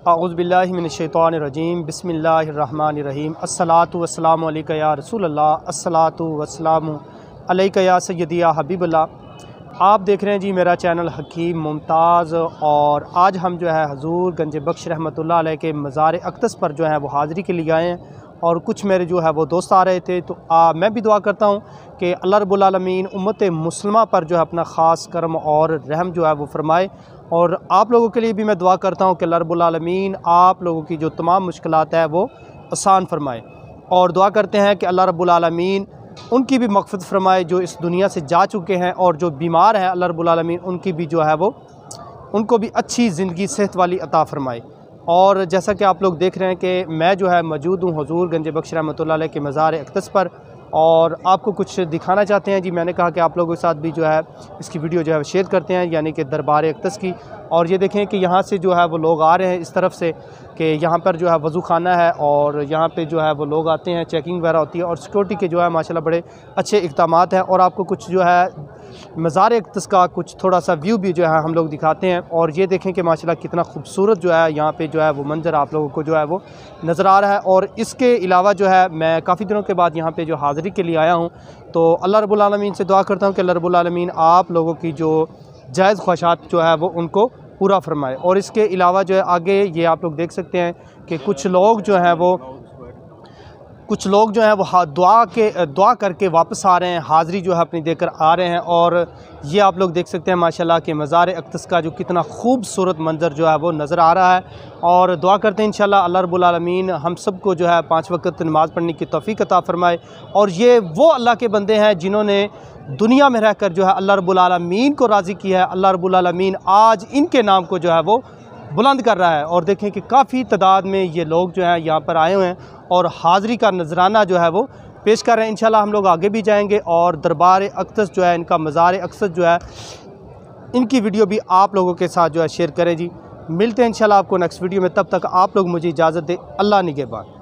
औज़ुबिल्लाहि मिनश्शैतानिर्रजीम बिस्मिल्लाहिर्रहमानिर्रहीम अस्सलातु वस्सलामु अलैका या रसूलल्लाह अस्सलातु वस्सलामु अलैका या सय्यदी या हबीबल्लाह। आप देख रहे हैं जी मेरा चैनल हकीम मुमताज़, और आज हम जो है हजूर गंज बख्श रहमतुल्लाह अलैह के मज़ार अक़दस पर जो है वो हाज़िरी के लिए आए हैं। और कुछ मेरे जो है वो दोस्त आ रहे थे, तो मैं भी दुआ करता हूँ कि अल्लाह रब्बुल आलमीन उम्मत मुस्लिमा पर जो है अपना ख़ास करम और रहम जो है वो फरमाए। और आप लोगों के लिए भी मैं दुआ करता हूँ कि अल्लाह रब्बुल आलमीन आप लोगों की जो तमाम मुश्किलात है वो आसान फरमाए। और दुआ करते हैं कि अल्लाह रब्बुल आलमीन उनकी भी मग़फ़िरत फरमाए जो इस दुनिया से जा चुके हैं, और जो बीमार हैं अल्लाह रब्बुल आलमीन उनकी भी जो है वो उनको भी अच्छी ज़िंदगी सेहत वाली अता फ़रमाए। और जैसा कि आप लोग देख रहे हैं कि मैं जो है मौजूद हूँ हुज़ूर गंज बख्श रहमतुल्लाह अलैह के मज़ार अक़दस पर, और आपको कुछ दिखाना चाहते हैं जी। मैंने कहा कि आप लोगों के साथ भी जो है इसकी वीडियो जो है शेयर करते हैं, यानी कि दरबार अक़दस की। और ये देखें कि यहाँ से जो है वो लोग आ रहे हैं इस तरफ से, कि यहाँ पर जो है वज़ू खाना है, और यहाँ पे जो है वो लोग आते हैं, चेकिंग वगैरह होती है, और सिक्योरिटी के जो है माशाल्लाह बड़े अच्छे इक़दामात हैं। और आपको कुछ जो है मज़ार अक़दस का कुछ थोड़ा सा व्यू भी जो है हम लोग दिखाते हैं। और ये देखें कि माशाल्लाह कितना खूबसूरत जो है यहाँ पे जो है वो मंज़र आप लोगों को जो है वो नज़र आ रहा है। और इसके अलावा जो है मैं काफ़ी दिनों के बाद यहाँ पे जो हाज़िरी के लिए आया हूँ, तो अल्लाह रब्बुल आलमीन से दुआ करता हूँ कि अल्लाह रब्बुल आलमीन आप लोगों की जो जायज़ ख्वाहिशात जो है वो उनको पूरा फरमाए। और इसके अलावा जो है आगे ये आप लोग देख सकते हैं कि कुछ लोग जो हैं वो दुआ करके वापस आ रहे हैं, हाज़िरी जो है अपनी देकर आ रहे हैं। और ये आप लोग देख सकते हैं माशाल्लाह कि मज़ार अक़दस का जो कितना खूबसूरत मंज़र जो है वो नज़र आ रहा है। और दुआ करते हैं इंशाल्लाह अल्लाह रब्बुल आलमीन हम सब को जो है 5 वक़्त नमाज़ पढ़ने की तौफ़ीक़ अता फ़रमाए। और ये वो अल्लाह के बंदे हैं जिन्होंने दुनिया में रहकर जो है अल्लाह रब्बुल आलमीन को राज़ी किया है। अल्लाह रब्बुल आलमीन आज इनके नाम को जो है वो बुलंद कर रहा है। और देखें कि काफ़ी तादाद में ये लोग जो हैं यहाँ पर आए हुए हैं और हाज़िरी का नजराना जो है वो पेश कर रहे हैं। इंशाल्लाह हम लोग आगे भी जाएंगे, और दरबार अक़दस जो है इनका मज़ार अक़दस जो है इनकी वीडियो भी आप लोगों के साथ जो है शेयर करें जी। मिलते हैं इंशाल्लाह आपको नेक्स्ट वीडियो में, तब तक आप लोग मुझे इजाज़त दें। अल्लाह निगहबान।